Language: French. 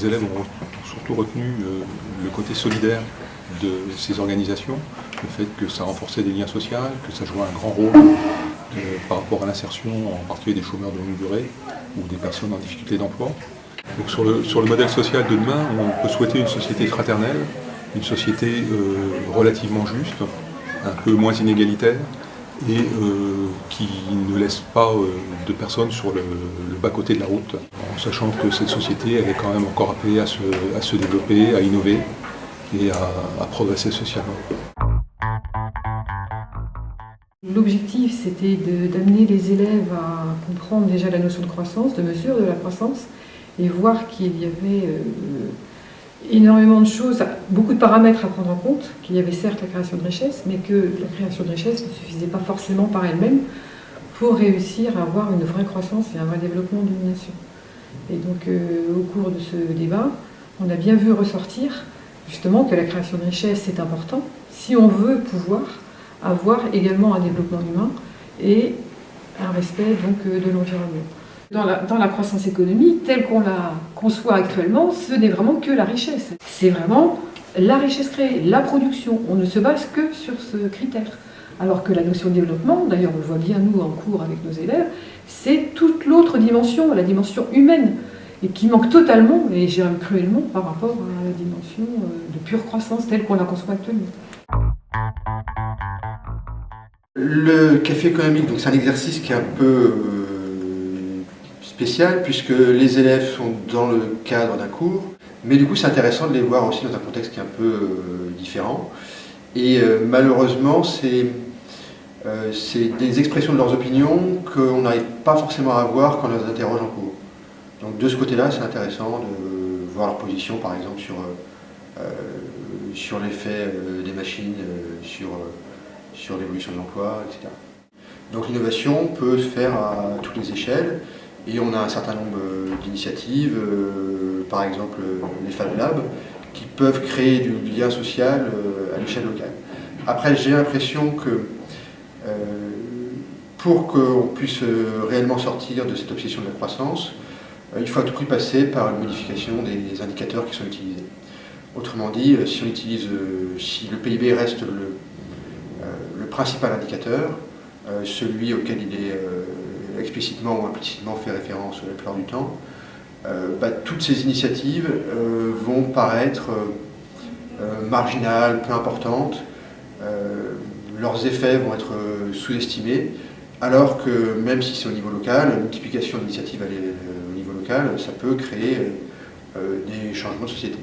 les élèves ont surtout retenu le côté solidaire de ces organisations, le fait que ça renforçait des liens sociaux, que ça jouait un grand rôle par rapport à l'insertion, en particulier des chômeurs de longue durée ou des personnes en difficulté d'emploi. Donc sur le modèle social de demain, on peut souhaiter une société fraternelle, une société relativement juste, un peu moins inégalitaire, et qui ne laisse pas de personnes sur le bas-côté de la route, en sachant que cette société elle est quand même encore appelée à se développer, à innover et à progresser socialement. L'objectif, c'était d'amener les élèves à comprendre déjà la notion de croissance, de mesure de la croissance, et voir qu'il y avait énormément de choses, beaucoup de paramètres à prendre en compte, qu'il y avait certes la création de richesse, mais que la création de richesse ne suffisait pas forcément par elle-même pour réussir à avoir une vraie croissance et un vrai développement d'une nation. Et donc au cours de ce débat, on a bien vu ressortir justement que la création de richesse c'est important si on veut pouvoir avoir également un développement humain et un respect donc de l'environnement. Dans la croissance économique, telle qu'on la conçoit actuellement, ce n'est vraiment que la richesse. C'est vraiment la richesse créée, la production. On ne se base que sur ce critère. Alors que la notion de développement, d'ailleurs on le voit bien nous en cours avec nos élèves, c'est toute l'autre dimension, la dimension humaine, et qui manque totalement, et je dirais cruellement, par rapport à la dimension de pure croissance telle qu'on la conçoit actuellement. Le café économique, donc c'est un exercice qui est un peu spécial puisque les élèves sont dans le cadre d'un cours, mais du coup c'est intéressant de les voir aussi dans un contexte qui est un peu différent. Et malheureusement c'est des expressions de leurs opinions qu'on n'arrive pas forcément à voir quand on les interroge en cours. Donc de ce côté-là c'est intéressant de voir leur position par exemple sur l'effet des machines, sur l'évolution de l'emploi, etc. Donc l'innovation peut se faire à toutes les échelles et on a un certain nombre d'initiatives, par exemple les Fab Labs, qui peuvent créer du lien social à l'échelle locale. Après j'ai l'impression que pour qu'on puisse réellement sortir de cette obsession de la croissance, il faut à tout prix passer par une modification des indicateurs qui sont utilisés. Autrement dit, si le PIB reste le principal indicateur, celui auquel il est explicitement ou implicitement fait référence la plupart du temps, toutes ces initiatives vont paraître marginales, peu importantes, leurs effets vont être sous-estimés, alors que même si c'est au niveau local, la multiplication d'initiatives au niveau local, ça peut créer des changements de société.